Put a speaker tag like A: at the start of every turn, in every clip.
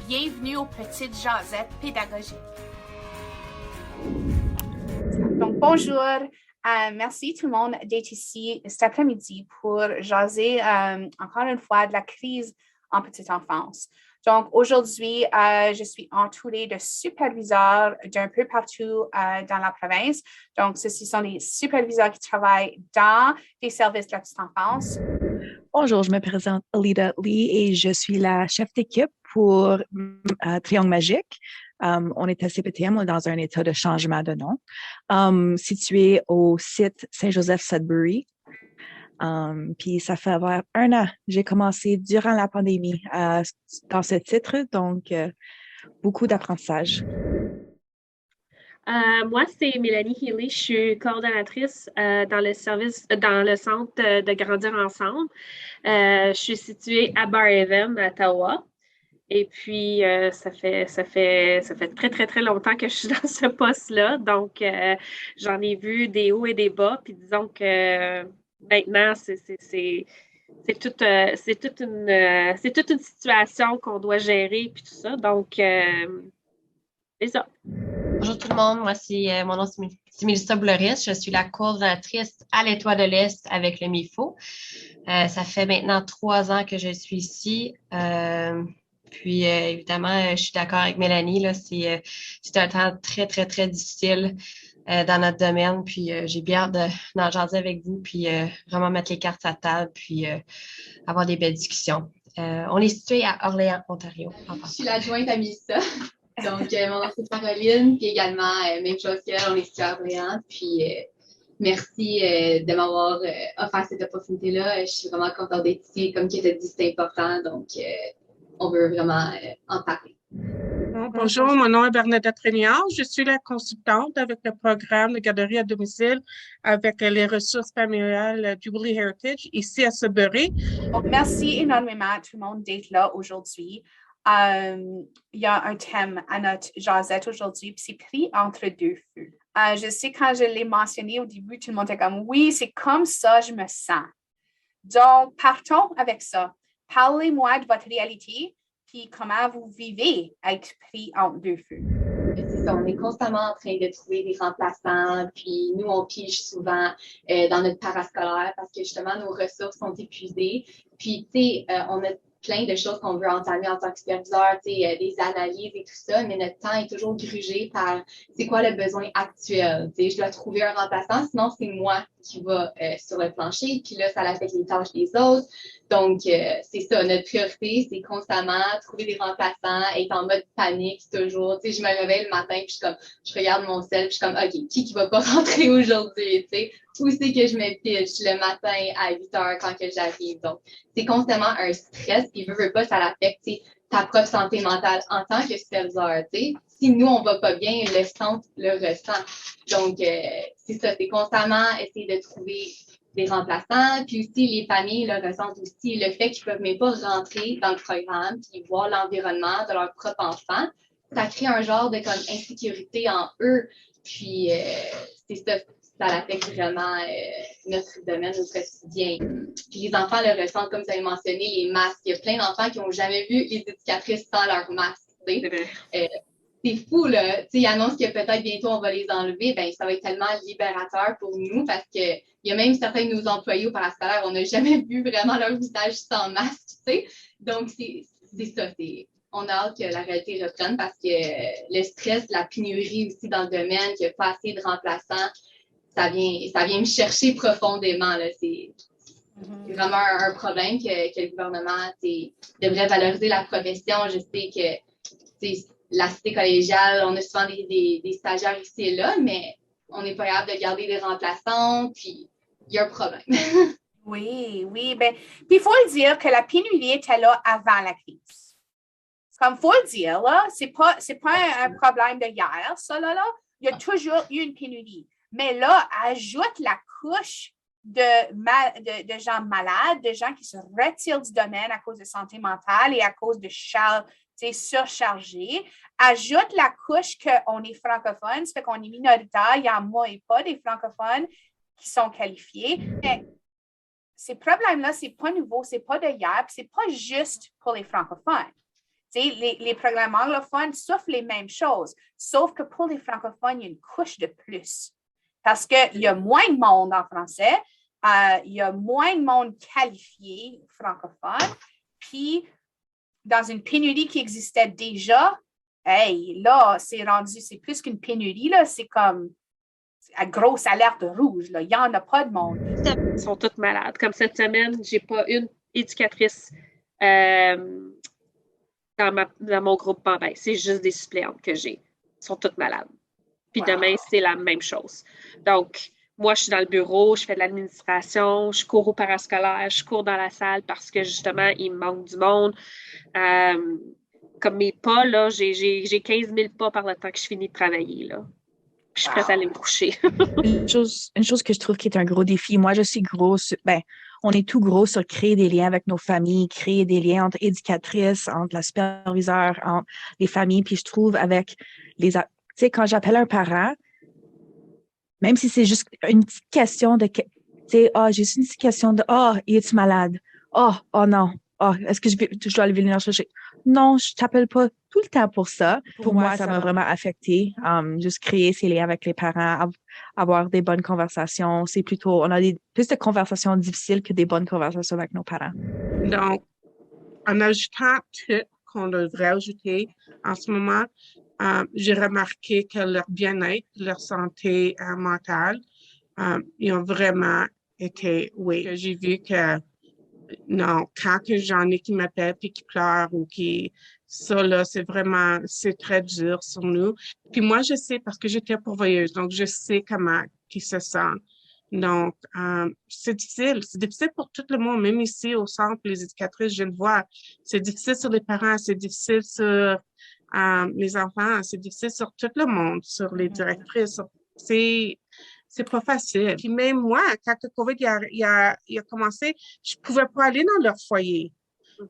A: Bienvenue aux Petites Jasettes pédagogiques. Donc, bonjour. Merci tout le monde d'être ici cet après-midi pour jaser encore une fois de la crise en petite enfance. Donc, aujourd'hui, je suis entourée de superviseurs d'un peu partout dans la province. Donc, ceux-ci sont des superviseurs qui travaillent dans les services de la petite enfance.
B: Bonjour, je me présente Alida Lee et je suis la chef d'équipe pour Triangle Magique. On est à CPTM, on est dans un état de changement de nom, situé au site Saint-Joseph-Sudbury. Puis ça fait avoir 1 an. J'ai commencé durant la pandémie dans ce titre, donc beaucoup d'apprentissage.
C: Moi, c'est Mélanie Healy. Je suis coordonnatrice dans le service, dans le centre de Grandir ensemble. Je suis située à Barrhaven, à Ottawa. Et puis, ça fait très, très, très longtemps que je suis dans ce poste-là. Donc, j'en ai vu des hauts et des bas. Puis, disons que maintenant, c'est toute une situation qu'on doit gérer, puis tout ça. Donc, c'est ça.
D: Bonjour tout le monde, moi mon nom c'est Mélissa Bouloris, je suis la coordonnatrice à l'Étoile de l'Est avec le MIFO. Ça fait maintenant 3 ans que je suis ici. Puis évidemment, je suis d'accord avec Mélanie, là, c'est un temps très, très, très difficile dans notre domaine. Puis j'ai bien hâte d'en jaser avec vous, puis vraiment mettre les cartes à table, puis avoir des belles discussions. On est situé à Orléans, Ontario.
E: Je suis l'adjointe à Mélissa. Donc, mon nom, c'est Caroline, puis également, même chose qu'elle, on est situé à Orléans. Puis, merci de m'avoir offert cette opportunité-là. Je suis vraiment contente d'être ici. Comme tu as dit, c'est important. Donc, on veut vraiment en parler.
F: Bonjour, mon nom est Bernadette Régnard. Je suis la consultante avec le programme de garderie à domicile avec les ressources familiales du Woolly Heritage ici à Sudbury.
A: Donc, merci énormément à tout le monde d'être là aujourd'hui. Il y a un thème à notre jasette aujourd'hui, puis c'est pris entre deux feux. Je sais quand je l'ai mentionné au début, tout le monde était comme « Oui, c'est comme ça je me sens ». Donc, partons avec ça. Parlez-moi de votre réalité, puis comment vous vivez être pris entre deux feux.
E: C'est ça, on est constamment en train de trouver des remplaçants, puis nous, on pige souvent dans notre parascolaire parce que justement, nos ressources sont épuisées. Puis, tu sais, on a plein de choses qu'on veut entamer en tant que superviseur, des analyses et tout ça, mais notre temps est toujours grugé par c'est quoi le besoin actuel. Je dois trouver un remplaçant, sinon c'est moi qui va sur le plancher, puis là, ça affecte les tâches des autres. Donc, c'est ça, notre priorité, c'est constamment trouver des remplaçants, être en mode panique toujours. Je me réveille le matin, puis je regarde mon sel, puis je suis comme, OK, qui va pas rentrer aujourd'hui, où c'est que je me pitch le matin à 8 heures quand que j'arrive. Donc, c'est constamment un stress, puis veut pas, ça l'affecte, ta propre santé mentale en tant que superviseur, Si nous, on va pas bien, le centre le ressent. Donc, c'est ça, c'est constamment essayer de trouver des remplaçants, puis aussi les familles le ressentent aussi le fait qu'ils peuvent même pas rentrer dans le programme puis voir l'environnement de leur propre enfant. Ça crée un genre de comme insécurité en eux, puis c'est ça, ça affecte vraiment notre domaine, notre quotidien. Puis les enfants le ressentent, comme tu avais mentionné, les masques. Il y a plein d'enfants qui n'ont jamais vu les éducatrices sans leur masque. C'est fou, là. Ils annoncent que peut-être bientôt on va les enlever. Ben, ça va être tellement libérateur pour nous parce que il y a même certains de nos employés au parascolaire, on n'a jamais vu vraiment leur visage sans masque, Donc, c'est ça. On a hâte que la réalité reprenne parce que le stress, la pénurie aussi dans le domaine, qu'il n'y a pas assez de remplaçants, ça vient me chercher profondément, là. C'est vraiment un problème que le gouvernement devrait valoriser la profession. Je sais que la cité collégiale, on a souvent des stagiaires ici et là, mais on n'est pas capable de garder des remplaçants, puis il y a un problème.
A: Oui. Ben, puis il faut le dire que la pénurie était là avant la crise. Comme il faut le dire, là, c'est pas un problème de hier, ça, là. Il y a toujours eu une pénurie. Mais là, ajoute la couche de gens malades, de gens qui se retirent du domaine à cause de santé mentale et à cause de surchargé. Ajoute la couche qu'on est francophone, ça fait qu'on est minoritaire, il y en a et pas des francophones qui sont qualifiés. Mais ces problèmes-là, c'est pas nouveau, c'est pas de hier, puis c'est pas juste pour les francophones. Les programmes anglophones souffrent les mêmes choses, sauf que pour les francophones, il y a une couche de plus. Parce qu'il y a moins de monde en français, il y a moins de monde qualifié francophone, puis dans une pénurie qui existait déjà, hey, là, c'est plus qu'une pénurie, là, c'est comme à grosse alerte rouge, là. Il n'y en a pas de monde.
C: Ils sont toutes malades. Comme cette semaine, j'ai pas une éducatrice dans mon groupe Bambin. C'est juste des suppléantes que j'ai. Ils sont toutes malades. Puis demain, c'est la même chose. Donc, moi, je suis dans le bureau, je fais de l'administration, je cours au parascolaire, je cours dans la salle parce que, justement, il me manque du monde. Comme mes pas, là, j'ai 15 000 pas par le temps que je finis de travailler, là. Je suis prête à aller me coucher.
B: Une chose que je trouve qui est un gros défi, moi, je suis grosse, on est tout gros sur créer des liens avec nos familles, créer des liens entre éducatrices, entre la superviseure, entre les familles. Puis je trouve avec tu sais, quand j'appelle un parent, même si c'est juste une petite question de, tu sais, j'ai juste une petite question de, es-tu malade? Oh non. Est-ce que je dois aller venir chercher? Non, je t'appelle pas tout le temps pour ça. Pour moi, ça m'a vraiment affecté. Juste créer ces liens avec les parents, avoir des bonnes conversations. C'est plutôt, on a plus de conversations difficiles que des bonnes conversations avec nos parents.
F: Donc, en ajoutant tout qu'on devrait ajouter en ce moment, j'ai remarqué que leur bien-être, leur santé mentale, ils ont vraiment été, j'ai vu que non, quand j'en ai qui m'appellent puis qui pleurent ou ça là, c'est très dur sur nous. Puis moi, je sais parce que j'étais pourvoyeuse, donc je sais comment ils se sentent. Donc, c'est difficile pour tout le monde, même ici au centre, les éducatrices, je le vois. C'est difficile sur les parents, c'est difficile sur les enfants, c'est difficile sur tout le monde, sur les directrices. C'est pas facile. Puis même moi, quand le COVID il a commencé, je pouvais pas aller dans leur foyer.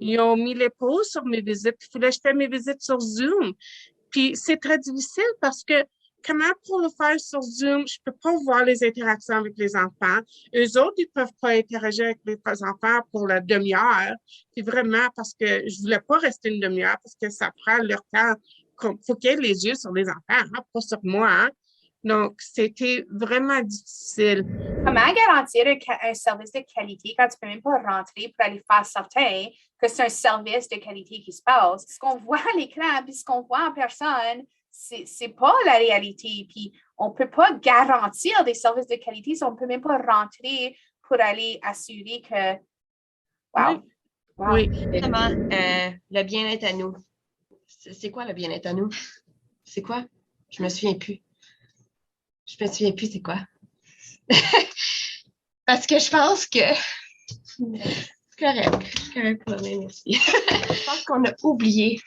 F: Ils ont mis les pauses sur mes visites, puis il fallait que je fasse mes visites sur Zoom. Puis c'est très difficile parce que comment pour le faire sur Zoom, je peux pas voir les interactions avec les enfants. Eux autres, ils peuvent pas interagir avec les enfants pour la demi-heure. Puis vraiment, parce que je voulais pas rester une demi-heure parce que ça prend leur temps. Faut qu'ils aient les yeux sur les enfants, pas sur moi, hein. Donc, c'était vraiment difficile.
A: Comment garantir un service de qualité quand tu ne peux même pas rentrer pour aller faire certain que c'est un service de qualité qui se passe? Ce qu'on voit à l'écran puis ce qu'on voit en personne, c'est pas la réalité. Puis, on ne peut pas garantir des services de qualité si on ne peut même pas rentrer pour aller assurer que... Wow!
F: Oui.
D: Justement, le bien-être à nous. C'est quoi le bien-être à nous? C'est quoi? Je me souviens plus. C'est quoi? Parce que je pense que... C'est correct pour moi, merci. Je pense qu'on a oublié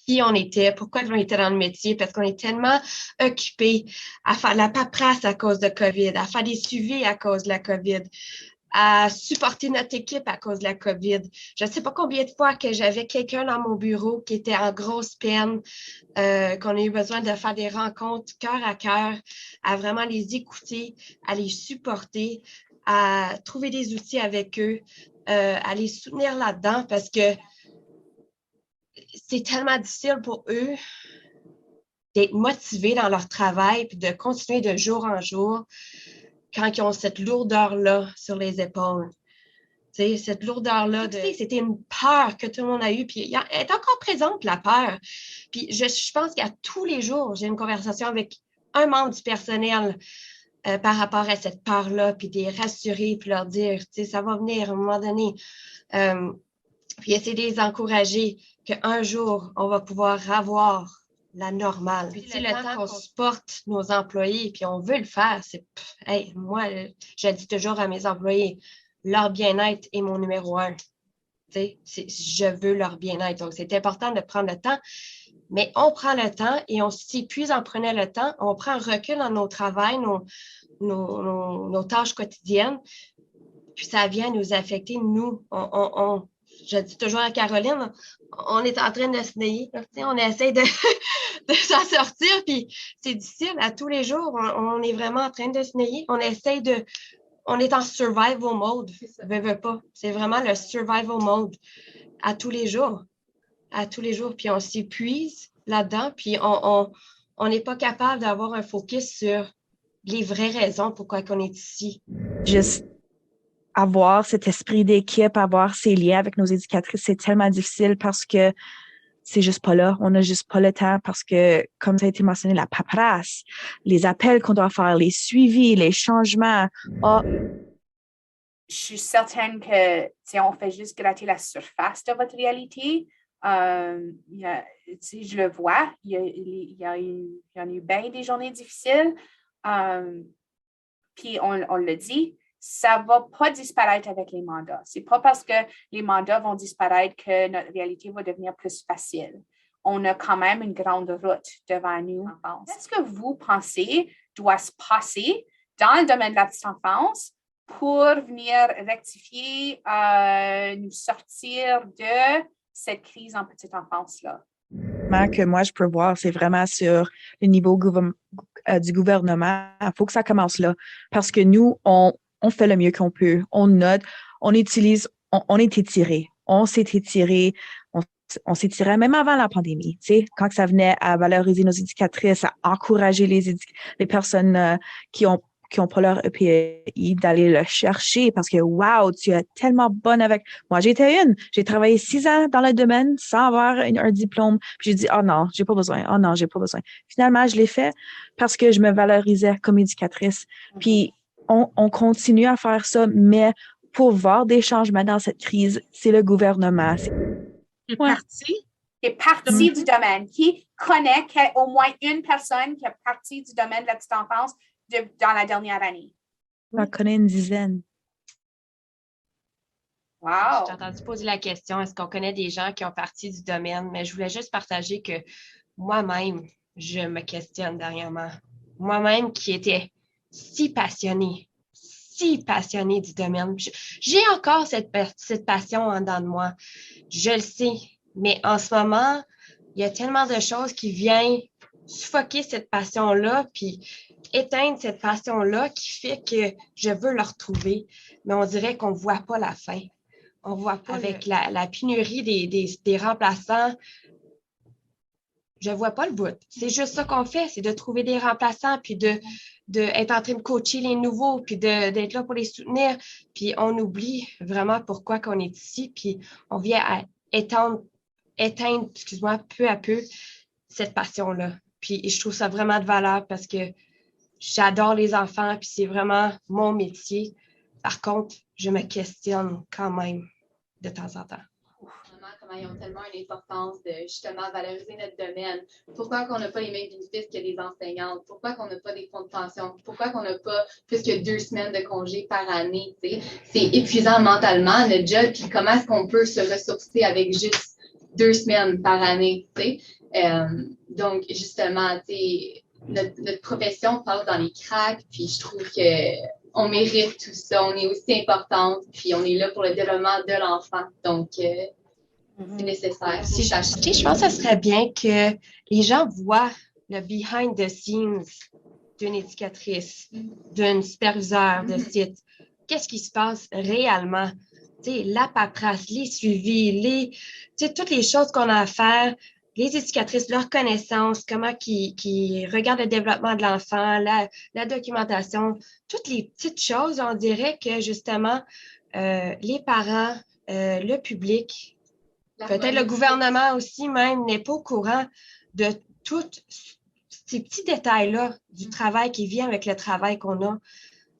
D: qui on était, pourquoi on était dans le métier, parce qu'on est tellement occupés à faire la paperasse à cause de COVID, à faire des suivis à cause de la COVID, à supporter notre équipe à cause de la COVID. Je ne sais pas combien de fois que j'avais quelqu'un dans mon bureau qui était en grosse peine, qu'on a eu besoin de faire des rencontres cœur à cœur, à vraiment les écouter, à les supporter, à trouver des outils avec eux, à les soutenir là-dedans parce que c'est tellement difficile pour eux d'être motivés dans leur travail puis de continuer de jour en jour quand ils ont cette lourdeur-là sur les épaules. Tu sais, cette lourdeur-là, c'était une peur que tout le monde a eue, puis elle est encore présente, la peur. Puis je pense qu'à tous les jours, j'ai une conversation avec un membre du personnel par rapport à cette peur-là, puis de les rassurer, puis leur dire, tu sais, ça va venir à un moment donné. Puis essayer de les encourager qu'un jour, on va pouvoir avoir la normale. Puis le temps qu'on supporte nos employés, puis on veut le faire, c'est... moi, je dis toujours à mes employés, leur bien-être est mon numéro 1. Je veux leur bien-être. Donc, c'est important de prendre le temps, mais on prend le temps et on s'épuise en prenant le temps. On prend un recul dans nos travails, nos tâches quotidiennes, puis ça vient nous affecter. Nous, je dis toujours à Caroline, on est en train de se nailler. On essaie de s'en sortir, puis c'est difficile. À tous les jours, on est vraiment en train de se nailler. On est en survival mode. Veux pas. C'est vraiment le survival mode à tous les jours. à tous les jours, puis on s'épuise là-dedans, puis on n'est pas capable d'avoir un focus sur les vraies raisons pourquoi on est ici.
B: Juste avoir cet esprit d'équipe, avoir ces liens avec nos éducatrices, c'est tellement difficile parce que c'est juste pas là. On n'a juste pas le temps parce que, comme ça a été mentionné, la paperasse, les appels qu'on doit faire, les suivis, les changements.
A: Je suis certaine que, on fait juste gratter la surface de votre réalité. Je le vois, il y en a eu bien des journées difficiles. Puis on le dit, ça ne va pas disparaître avec les mandats. Ce n'est pas parce que les mandats vont disparaître que notre réalité va devenir plus facile. On a quand même une grande route devant nous. Qu'est-ce que vous pensez doit se passer dans le domaine de la petite enfance pour venir rectifier, nous sortir de cette crise en petite enfance-là?
B: Que moi, je peux voir, c'est vraiment sur le niveau du gouvernement. Il faut que ça commence là. Parce que nous, on fait le mieux qu'on peut. On note, on utilise, on est étiré. On s'est étiré. On s'étirait même avant la pandémie. Tu sais, quand ça venait à valoriser nos éducatrices, à encourager les personnes qui ont pas leur EPI d'aller le chercher parce que, wow, tu es tellement bonne avec... Moi, j'ai travaillé 6 ans dans le domaine sans avoir un diplôme. Puis j'ai dit, oh non, j'ai pas besoin. Oh non, j'ai pas besoin. Finalement, je l'ai fait parce que je me valorisais comme éducatrice. Puis on continue à faire ça, mais pour voir des changements dans cette crise, c'est le gouvernement.
F: Qui est
A: partie du domaine, qui connaît au moins une personne qui est partie du domaine de la petite enfance dans la dernière année.
B: J'en connais une dizaine.
A: Wow!
D: J'ai entendu poser la question, est-ce qu'on connaît des gens qui ont parti du domaine? Mais je voulais juste partager que moi-même, je me questionne dernièrement. Moi-même qui étais si passionnée du domaine. J'ai encore cette passion en dedans de moi. Je le sais. Mais en ce moment, il y a tellement de choses qui viennent suffoquer cette passion-là, puis éteindre cette passion-là qui fait que je veux le retrouver. Mais on dirait qu'on ne voit pas la fin. On ne voit pas avec la pénurie des remplaçants. Je ne vois pas le bout. C'est juste ça qu'on fait, c'est de trouver des remplaçants, puis d'être en train de coacher les nouveaux, puis d'être là pour les soutenir. Puis on oublie vraiment pourquoi qu'on est ici, puis on vient à éteindre, peu à peu, cette passion-là. Puis je trouve ça vraiment de valeur parce que j'adore les enfants, puis c'est vraiment mon métier. Par contre, je me questionne quand même de temps en temps.
E: Comment ils ont tellement une importance de justement valoriser notre domaine. Pourquoi qu'on n'a pas les mêmes bénéfices que les enseignantes? Pourquoi qu'on n'a pas des fonds de pension? Pourquoi qu'on n'a pas plus que 2 semaines de congé par année? T'sais? C'est épuisant mentalement, notre job, puis comment est-ce qu'on peut se ressourcer avec juste 2 semaines par année? Donc, justement, notre profession passe dans les cracks, puis je trouve qu'on mérite tout ça. On est aussi importante, puis on est là pour le développement de l'enfant. Donc, c'est nécessaire.
D: Je pense que ce serait bien que les gens voient le behind the scenes d'une éducatrice, d'une superviseure de site. Qu'est-ce qui se passe réellement? La paperasse, les suivis, toutes les choses qu'on a à faire, les éducatrices, leurs connaissances, comment qui regardent le développement de l'enfant, la documentation, toutes les petites choses, on dirait que justement, les parents, le public, peut-être le gouvernement aussi même n'est pas au courant de tous ces petits détails-là du travail qui vient avec le travail qu'on a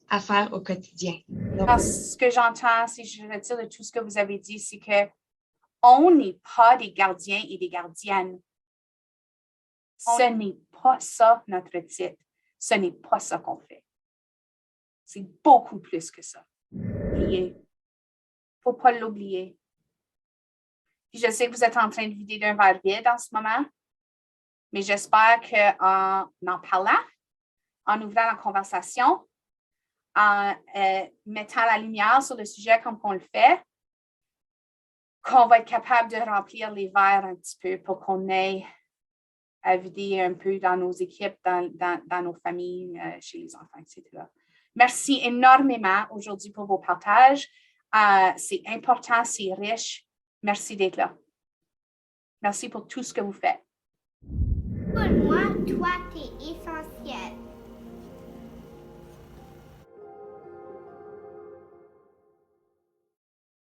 D: à faire au quotidien.
A: Donc, ce que j'entends, si je retire de tout ce que vous avez dit, c'est qu'on n'est pas des gardiens et des gardiennes. Ce n'est pas ça notre titre. Ce n'est pas ça qu'on fait. C'est beaucoup plus que ça. Il ne faut pas l'oublier. Puis je sais que vous êtes en train de vider d'un verre vide en ce moment, mais j'espère qu'en en parlant, en ouvrant la conversation, en mettant la lumière sur le sujet comme on le fait, qu'on va être capable de remplir les verres un petit peu pour qu'on ait à vider un peu dans nos équipes, dans nos familles, chez les enfants, etc. Merci énormément aujourd'hui pour vos partages. C'est important, c'est riche. Merci d'être là. Merci pour tout ce que vous faites.
G: Pour moi, toi, t'es essentiel.